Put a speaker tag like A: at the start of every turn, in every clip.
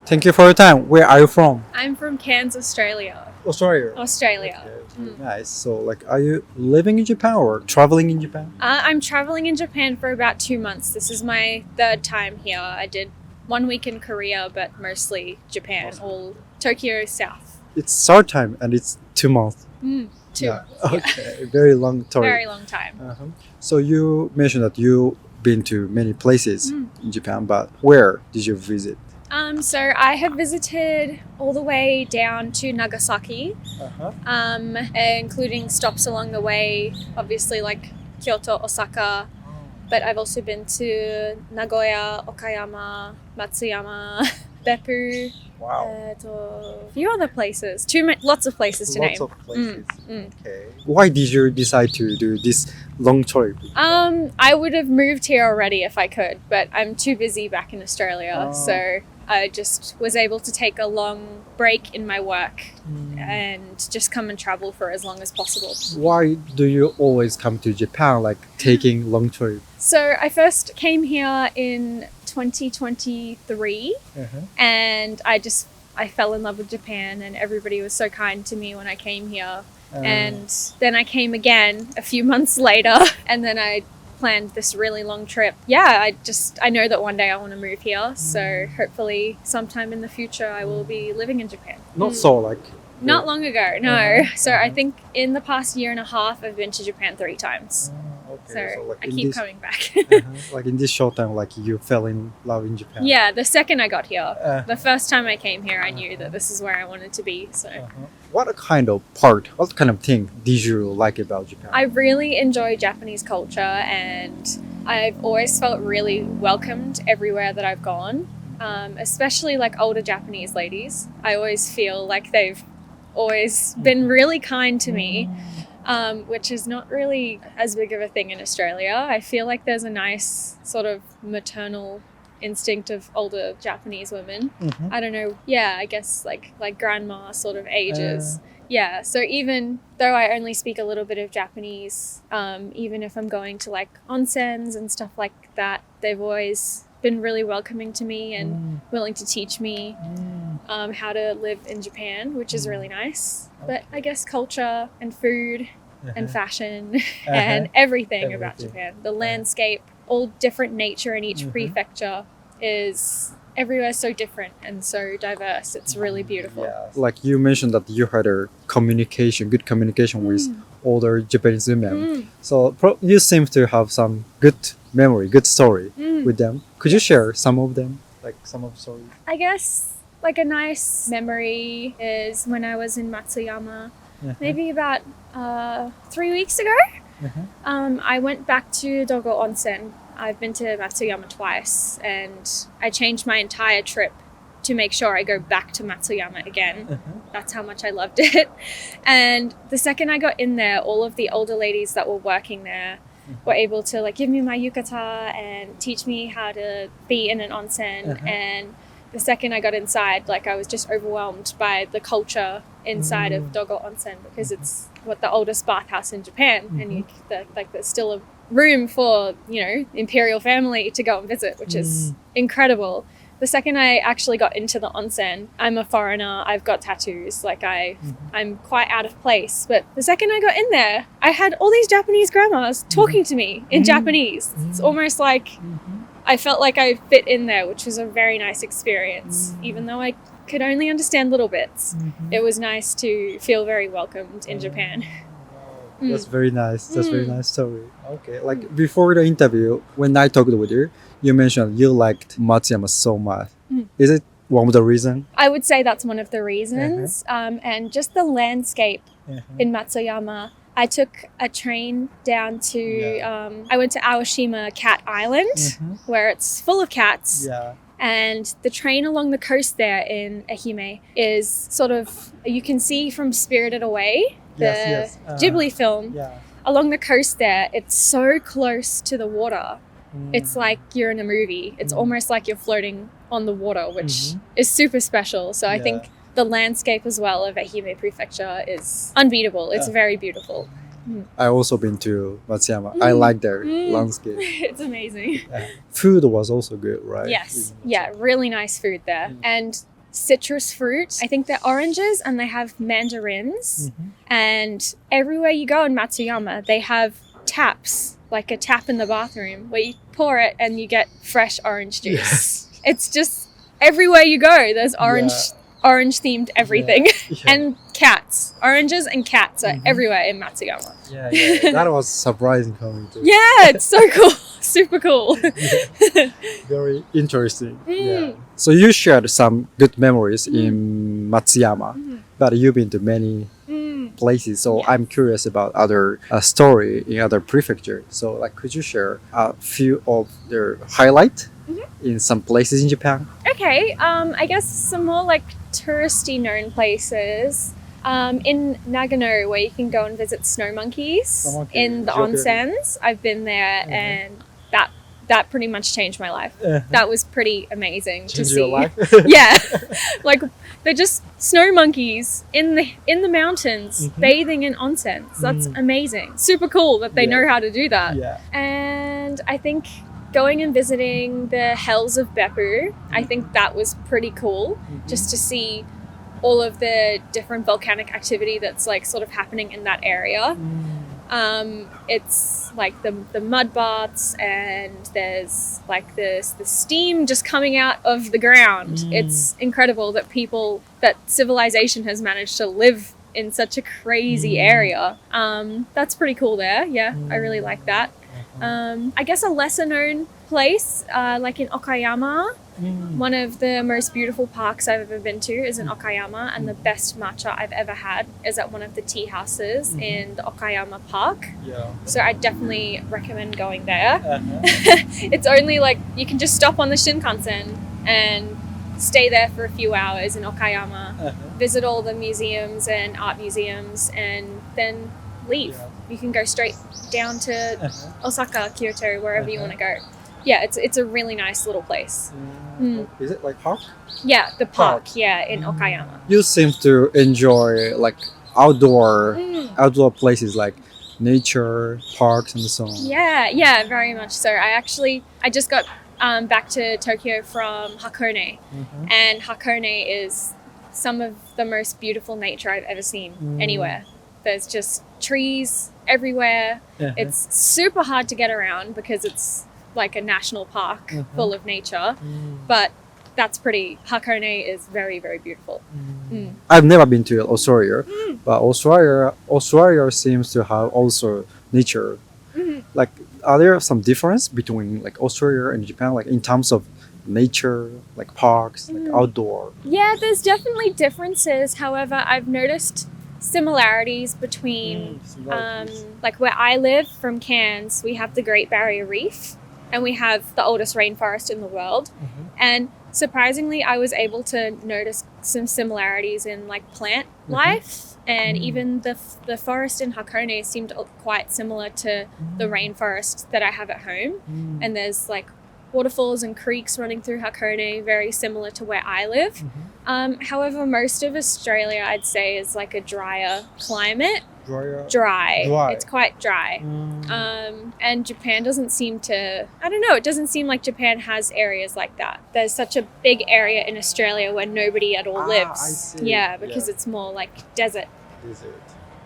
A: Thank you for your time. Where are you from?
B: I'm from Cairns, Australia.
A: Australia.
B: Australia.
A: Okay, nice. So, like, are you living in Japan or traveling in Japan?
B: I'm traveling in Japan for about 2 months. This is my third time here. I did 1 week in Korea, but mostly Japan,
A: Awesome.
B: all Tokyo South.
A: It's third time and it's 2 months.
B: 2
A: Yeah.
B: months. Yeah.
A: Okay, very long story.
B: Very long time.
A: So you mentioned that you've been to many places in Japan, but where did you visit?
B: So I have visited all the way down to Nagasaki, including stops along the way, obviously like Kyoto, Osaka, but I've also been to Nagoya, Okayama, Matsuyama, Beppu,
A: Wow.
B: a few other places, lots of places to
A: Lots
B: name.
A: of places. Okay. Why did you decide to do this long trip?
B: I would have moved here already if I could, but I'm too busy back in Australia, so I just was able to take a long break in my work and just come and travel for as long as possible.
A: Why do you always come to Japan, like taking long trip?
B: So I first came here in 2023 and I fell in love with Japan and everybody was so kind to me when I came here. And then I came again a few months later and then I planned this really long trip. Yeah, I know that one day I want to move here, so hopefully sometime in the future I will be living in Japan.
A: Not so like...
B: Not long ago, no. So I think in the past year and a half I've been to Japan 3 times.
A: Okay,
B: So
A: like
B: I
A: in
B: keep
A: this-
B: coming back.
A: like in this short time, like you fell in love in Japan.
B: Yeah, the second I got here, the first time I came here, I knew that this is where I wanted to be. So
A: What kind of thing did you like about Japan?
B: I really enjoy Japanese culture and I've always felt really welcomed everywhere that I've gone, especially like older Japanese ladies. I always feel like they've always been really kind to me, which is not really as big of a thing in Australia. I feel like there's a nice sort of maternal instinct of older Japanese women. I don't know. Yeah, I guess like grandma sort of ages. Yeah, so even though I only speak a little bit of Japanese, even if I'm going to like onsens and stuff like that, they've always been really welcoming to me and willing to teach me how to live in Japan, which is really nice. But I guess culture and food and fashion and everything about Japan, the landscape, all different nature in each prefecture is everywhere so different and so diverse. It's really beautiful.
A: Yeah. Like you mentioned that you had a good communication with older Japanese women. So you seem to have some good memory, good story with them. Could you share some of them? Like some of the story?
B: I guess like a nice memory is when I was in Matsuyama, maybe about 3 weeks ago. I went back to Dogo Onsen. I've been to Matsuyama twice and I changed my entire trip to make sure I go back to Matsuyama again. That's how much I loved it. And the second I got in there, all of the older ladies that were working there were able to like give me my yukata and teach me how to be in an onsen. And the second I got inside, like I was just overwhelmed by the culture inside of Dogo Onsen because it's the oldest bathhouse in Japan, and there's still a room for imperial family to go and visit, which is incredible. The second I actually got into the onsen, I'm a foreigner, I've got tattoos, like I'm quite out of place. But the second I got in there, I had all these Japanese grandmas talking to me in Japanese. It's almost like I felt like I fit in there, which was a very nice experience. Even though I could only understand little bits, it was nice to feel very welcomed in Japan.
A: That's very nice. That's very nice story. Okay, like before the interview, when I talked with you, you mentioned you liked Matsuyama so much. Is it one of the reasons?
B: I would say that's one of the reasons. And just the landscape in Matsuyama. I took a train down to, I went to Aoshima Cat Island, where it's full of cats. And the train along the coast there in Ehime is sort of, you can see from Spirited Away, the Ghibli film, along the coast there, it's so close to the water. It's like you're in a movie. It's almost like you're floating on the water, which is super special. So I think the landscape as well of Ehime Prefecture is unbeatable. It's very beautiful.
A: I also been to Matsuyama. I like their landscape.
B: It's amazing.
A: Food was also good, right?
B: Yes. Yeah, really nice food there. And citrus fruit. I think they're oranges and they have mandarins. And everywhere you go in Matsuyama, they have taps, like a tap in the bathroom where you pour it and you get fresh orange juice.
A: Yes.
B: It's just everywhere you go, there's orange themed everything. And cats. Oranges and cats are everywhere in Matsuyama.
A: That was surprising coming to.
B: Yeah, it's so cool. Super cool.
A: Very interesting. So you shared some good memories in Matsuyama, but you've been to many places. So I'm curious about other story in other prefecture. So like, could you share a few of their highlight in some places in Japan?
B: Okay, I guess some more like touristy known places. In Nagano, where you can go and visit snow monkeys in the onsens. I've been there, and that pretty much changed my life. That was pretty amazing to see.
A: Your life?
B: Yeah, like they're just snow monkeys in the mountains bathing in onsens. That's amazing. Super cool that they know how to do that. And I think going and visiting the Hells of Beppu, I think that was pretty cool, just to see all of the different volcanic activity that's like sort of happening in that area. It's like the mud baths, and there's like the steam just coming out of the ground. It's incredible that civilization has managed to live in such a crazy area. That's pretty cool there. Yeah, I really like that. I guess a lesser known place, like in Okayama, one of the most beautiful parks I've ever been to is in Okayama, and the best matcha I've ever had is at one of the tea houses in the Okayama Park. So I definitely recommend going there. It's only like, you can just stop on the Shinkansen and stay there for a few hours in Okayama, visit all the museums and art museums, and then leave. You can go straight down to Osaka, Kyoto, wherever you want to go. Yeah, it's a really nice little place.
A: Is it like park?
B: Yeah, the park. Yeah, in Okayama.
A: You seem to enjoy like outdoor places like nature, parks, and so on.
B: Yeah, very much so. I just got back to Tokyo from Hakone, and Hakone is some of the most beautiful nature I've ever seen anywhere. There's just trees everywhere. It's super hard to get around because it's like a national park full of nature, but Hakone is very, very beautiful.
A: I've never been to Australia, but Australia seems to have also nature. Like, are there some difference between like Australia and Japan, like in terms of nature, like parks, like outdoor?
B: Yeah, there's definitely differences. However, I've noticed similarities between like where I live from Cairns, we have the Great Barrier Reef, and we have the oldest rainforest in the world. And surprisingly, I was able to notice some similarities in like plant life, and even the forest in Hakone seemed quite similar to the rainforest that I have at home. And there's like waterfalls and creeks running through Hakone, very similar to where I live. However, most of Australia, I'd say, is like a drier climate. Dry. It's quite dry. And Japan doesn't seem to, I don't know, it doesn't seem like Japan has areas like that. There's such a big area in Australia where nobody at all lives.
A: I see.
B: Yeah, because it's more like desert.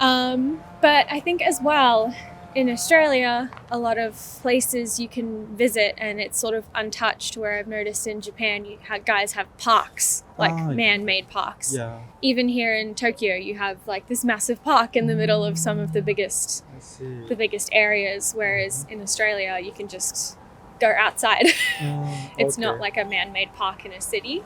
B: But I think as well, in Australia, a lot of places you can visit and it's sort of untouched, where I've noticed in Japan, guys have parks, like man-made parks. Even here in Tokyo, you have like this massive park in the middle of some of the biggest areas, whereas in Australia, you can just go outside. It's not like a man-made park in a city.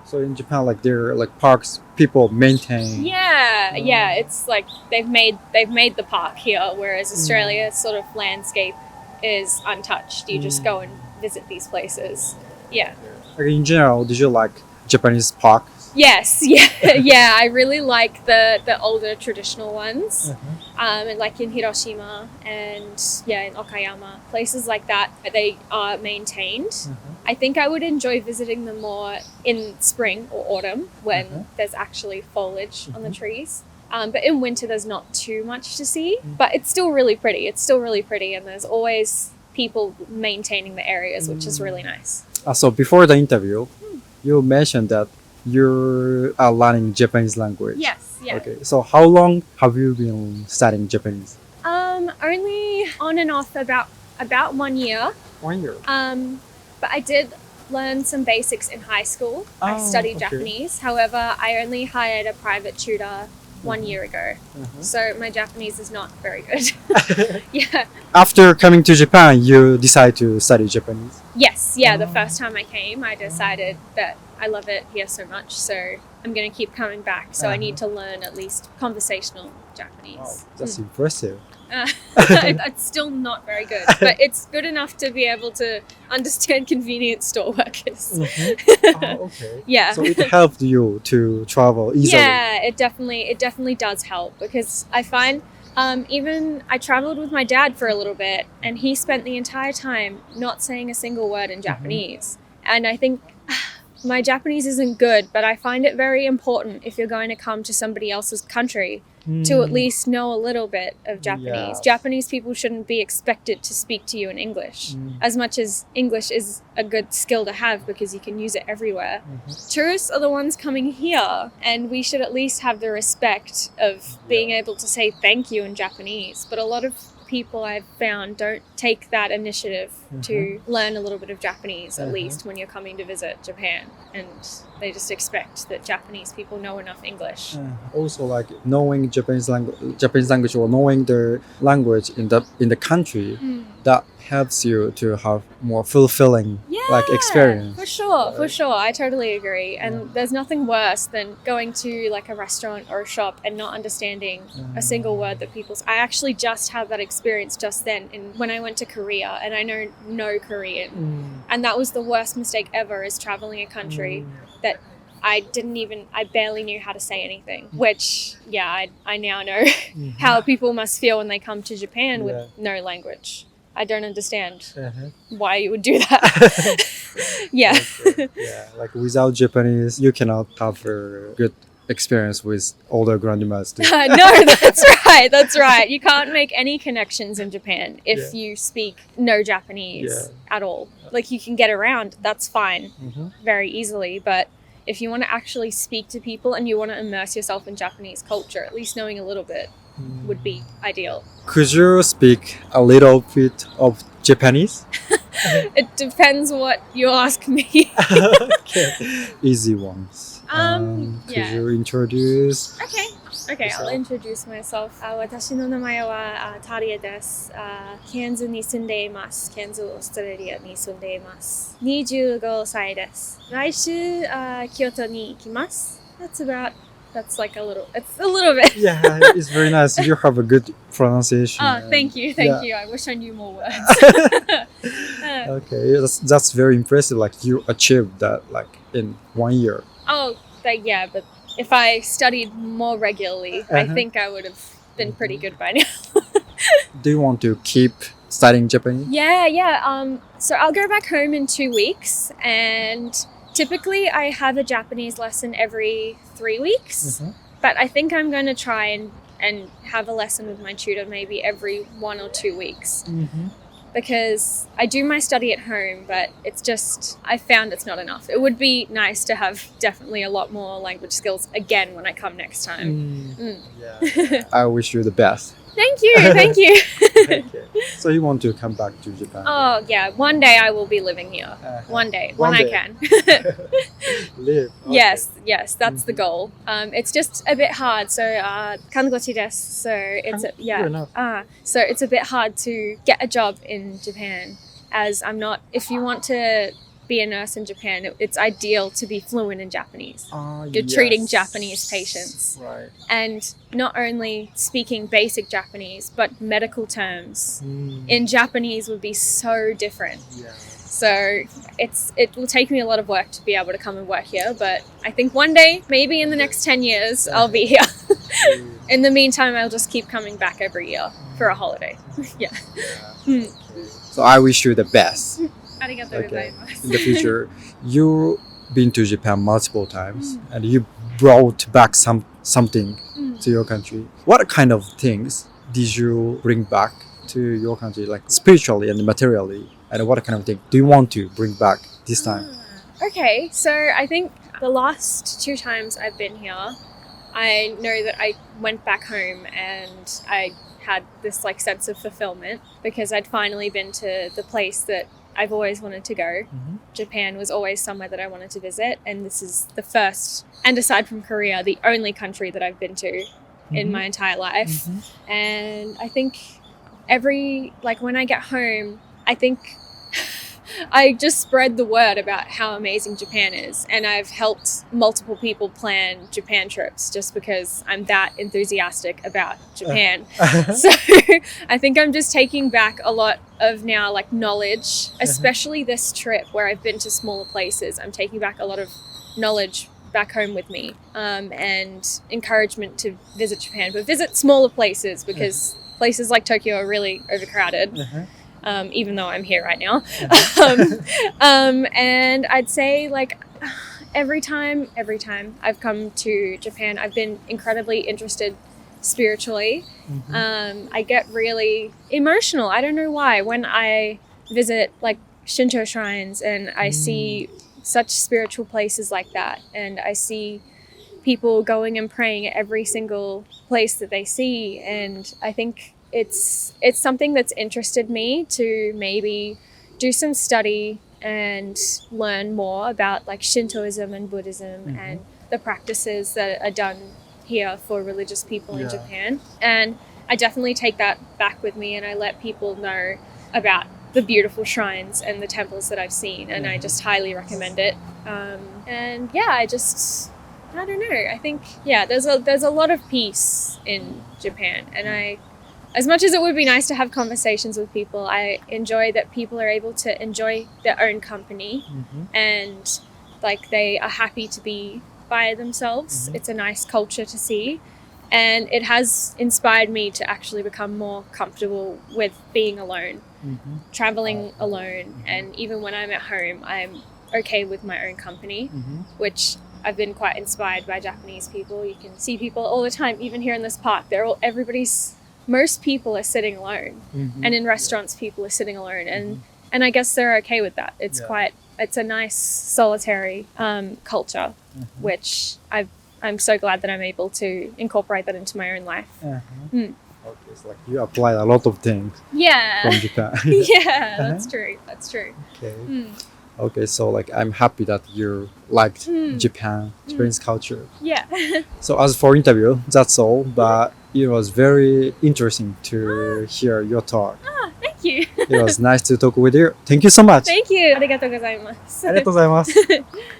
A: So in Japan, like there are like parks people maintain.
B: Yeah, it's like they've made the park here, whereas Australia's sort of landscape is untouched. You just go and visit these places. Yeah.
A: Like in general, did you like Japanese park?
B: Yes, yeah. I really like the older traditional ones, like in Hiroshima and in Okayama, places like that. They are maintained. I think I would enjoy visiting them more in spring or autumn when there's actually foliage on the trees. But in winter, there's not too much to see. But it's still really pretty. And there's always people maintaining the areas, which is really nice.
A: So before the interview, you mentioned that you are learning Japanese language.
B: Yes, yeah.
A: Okay. So how long have you been studying Japanese?
B: Only on and off about 1 year.
A: 1 year.
B: But I did learn some basics in high school. I studied Japanese. However, I only hired a private tutor 1 year ago. So my Japanese is not very good. Yeah.
A: After coming to Japan, you decide to study Japanese?
B: Yes, yeah. The first time I came, I decided that I love it here so much. So I'm going to keep coming back. So I need to learn at least conversational Japanese.
A: Wow, that's impressive.
B: It's still not very good, but it's good enough to be able to understand convenience store workers.
A: Oh, okay.
B: Yeah.
A: So it helped you to travel easily.
B: Yeah, it definitely does help because I find even I traveled with my dad for a little bit and he spent the entire time not saying a single word in Japanese. And I think my Japanese isn't good, but I find it very important if you're going to come to somebody else's country to at least know a little bit of Japanese.
A: Yeah.
B: Japanese people shouldn't be expected to speak to you in English, as much as English is a good skill to have because you can use it everywhere. Tourists are the ones coming here, and we should at least have the respect of being able to say thank you in Japanese. But a lot of people I've found don't take that initiative to learn a little bit of Japanese, at least when you're coming to visit Japan, and they just expect that Japanese people know enough English.
A: Also, like knowing Japanese language or knowing the language in the country, that helps you to have more fulfilling experience.
B: For sure. I totally agree. And there's nothing worse than going to like a restaurant or a shop and not understanding a single word that people say. I actually just had that experience just then when I went to Korea, and I know no Korean. And that was the worst mistake ever, is traveling a country that I barely knew how to say anything, which, I now know how people must feel when they come to Japan with no language. I don't understand why you would do that. Yeah.
A: Like without Japanese, you cannot have a good experience with older grandmas too.
B: No, that's right. You can't make any connections in Japan if you speak no Japanese at all. Like you can get around, that's fine, very easily, but if you want to actually speak to people and you want to immerse yourself in Japanese culture, at least knowing a little bit would be ideal.
A: Could you speak a little bit of Japanese?
B: It depends what you ask me.
A: Okay. Easy ones. Could you introduce?
B: Okay, I'll introduce myself. 私の名前はタリエです。ケンズに住んでいます。ケンズ、オーストラリアに住んでいます。25歳です。来週、京都に行きます。It's a little bit.
A: Yeah, it's very nice. You have a good pronunciation.
B: Thank you. I wish I knew more words.
A: Okay, that's very impressive. Like you achieved that like in 1 year.
B: But if I studied more regularly, I think I would have been pretty good by now.
A: Do you want to keep studying Japanese?
B: Yeah. So I'll go back home in 2 weeks, and typically I have a Japanese lesson every 3 weeks, but I think I'm going to try and have a lesson with my tutor maybe every 1 or 2 weeks. Because I do my study at home, but it's just, I found it's not enough. It would be nice to have definitely a lot more language skills again when I come next time.
A: Yeah. I wish you the best.
B: Thank you.
A: Okay. So you want to come back to Japan?
B: Oh, yeah. One day I will be living here. One day, when I can.
A: Live.
B: Okay. Yes, that's the goal. It's just a bit hard. So, kangochi desu. So so it's a bit hard to get a job in Japan, as I'm not. If you want to be a nurse in Japan, it's ideal to be fluent in Japanese. You're treating Japanese patients.
A: Right.
B: And not only speaking basic Japanese, but medical terms in Japanese would be so different.
A: Yeah.
B: So it will take me a lot of work to be able to come and work here, but I think one day, maybe in the next 10 years, I'll be here. In the meantime, I'll just keep coming back every year for a holiday. Yeah.
A: So I wish you the best.
B: Arigatou gozaimasu.
A: In the future, you've been to Japan multiple times and you brought back something to your country. What kind of things did you bring back to your country, like spiritually and materially? And what kind of thing do you want to bring back this time?
B: Okay, so I think The last 2 times I've been here, I know that I went back home and I had this like sense of fulfillment because I'd finally been to the place that I've always wanted to go. Japan was always somewhere that I wanted to visit, and this is the first, and aside from Korea, the only country that I've been to in my entire life. And I think when I get home, I think I just spread the word about how amazing Japan is, and I've helped multiple people plan Japan trips just because I'm that enthusiastic about Japan. So I think I'm just taking back a lot of now like knowledge, especially this trip where I've been to smaller places. I'm taking back a lot of knowledge back home with me, and encouragement to visit Japan, but visit smaller places because places like Tokyo are really overcrowded. Even though I'm here right now. And I'd say like every time I've come to Japan, I've been incredibly interested spiritually. I get really emotional. I don't know why. When I visit like Shinto shrines and I see such spiritual places like that, and I see people going and praying at every single place that they see, and I think it's something that's interested me to maybe do some study and learn more about like Shintoism and Buddhism and the practices that are done here for religious people in Japan. And I definitely take that back with me, and I let people know about the beautiful shrines and the temples that I've seen, and I just highly recommend it. And yeah, I don't know. I think there's a lot of peace in Japan, and as much as it would be nice to have conversations with people, I enjoy that people are able to enjoy their own company and like they are happy to be by themselves. It's a nice culture to see, and it has inspired me to actually become more comfortable with being alone, traveling alone, and even when I'm at home, I'm okay with my own company, which I've been quite inspired by Japanese people. You can see people all the time, even here in this park. Most people are sitting alone, and in restaurants people are sitting alone, and I guess they're okay with that. It's a nice solitary culture, which I'm so glad that I'm able to incorporate that into my own life.
A: Okay, so like you applied a lot of things from Japan.
B: That's true.
A: Okay. Okay, so like I'm happy that you liked Japanese culture. So as for interview, that's all. But it was very interesting to hear your talk.
B: Thank you.
A: It was nice to talk with you. Thank you so much.
B: Thank you. ありがとうございます。
A: ありがとうございます。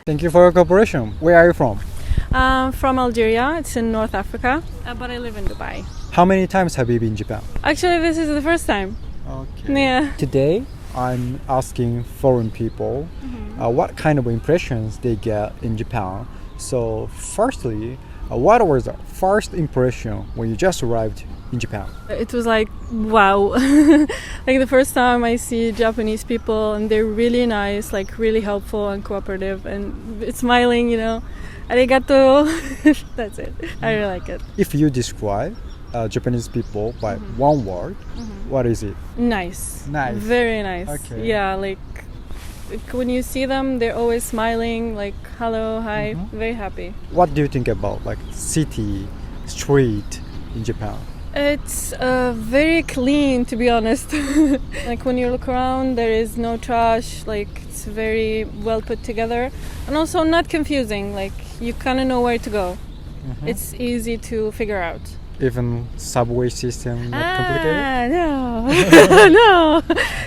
A: Thank you for your cooperation. Where are you from?
C: From Algeria. It's in North Africa, but I live in Dubai.
A: How many times have you been in Japan?
C: Actually, this is the first time.
A: Okay.
C: Yeah.
A: Today, I'm asking foreign people what kind of impressions they get in Japan. So, firstly, what was the first impression when you just arrived in Japan?
C: It was like, wow. Like the first time I see Japanese people, and they're really nice, like really helpful and cooperative, and it's smiling, Arigato. That's it. I really like it.
A: If you describe Japanese people by one word, what is it?
C: Nice.
A: Nice.
C: Very nice.
A: Okay.
C: Yeah, like when you see them, they're always smiling, like hello, hi, very happy.
A: What do you think about like city, street in Japan?
C: It's very clean, to be honest. Like when you look around, there is no trash, like it's very well put together, and also not confusing, like you kind of know where to go. It's easy to figure out.
A: Even subway system not complicated?
C: No. No.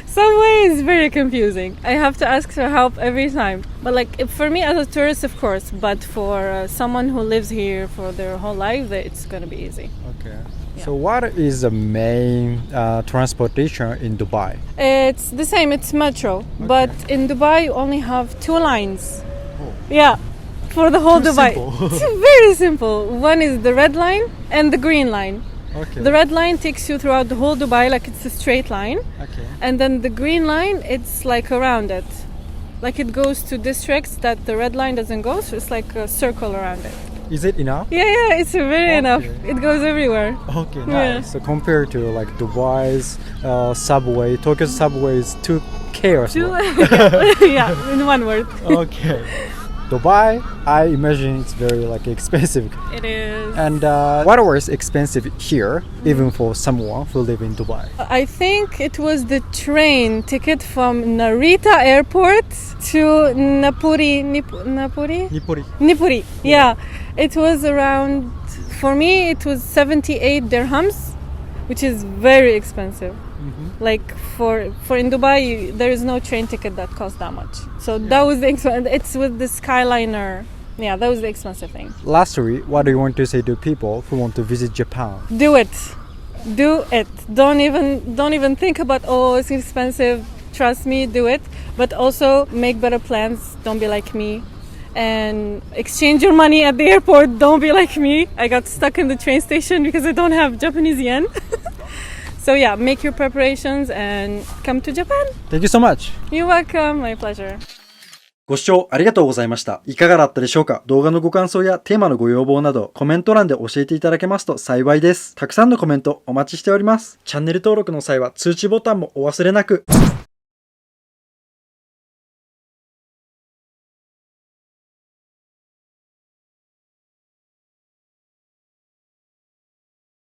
C: Subway is very confusing. I have to ask for help every time. But like for me as a tourist, of course, but for someone who lives here for their whole life, it's going to be easy.
A: Okay.
C: Yeah.
A: So what is the main transportation in Dubai?
C: It's the same, it's metro. Okay. But in Dubai, you only have 2 lines.
A: Oh.
C: Yeah. For the whole
A: Too
C: Dubai.
A: Simple.
C: It's very simple. One is the red line and the green line.
A: Okay.
C: The red line takes you throughout the whole Dubai, like it's a straight line.
A: Okay.
C: And then the green line, it's like around it. Like it goes to districts that the red line doesn't go, so it's like a circle around it.
A: Is it enough?
C: Yeah, it's very enough. It goes everywhere.
A: Okay, nice.
C: Yeah.
A: So compared to like Dubai's subway, Tokyo's subway is too chaos.
C: Yeah, in one word.
A: Okay. Dubai, I imagine it's very like expensive.
C: It is.
A: And what was expensive here, even for someone who live in Dubai?
C: I think it was the train ticket from Narita Airport to Nipuri. Yeah, it was around, for me it was 78 dirhams, which is very expensive. Like for in Dubai, there is no train ticket that costs that much. So that was the it's with the Skyliner. Yeah, that was the expensive thing.
A: Lastly, what do you want to say to people who want to visit Japan?
C: Do it. Don't even think about, oh, it's expensive. Trust me, do it. But also make better plans. Don't be like me. And exchange your money at the airport. Don't be like me. I got stuck in the train station because I don't have Japanese yen. So yeah, make your preparations and come to Japan.
A: Thank you so much.
C: You're welcome. My pleasure.
D: ご視聴ありがとうございました。いかがだったでしょうか？動画のご感想やテーマのご要望などコメント欄で教えていただけますと幸いです。たくさんのコメントお待ちしております。チャンネル登録の際は通知ボタンもお忘れなく。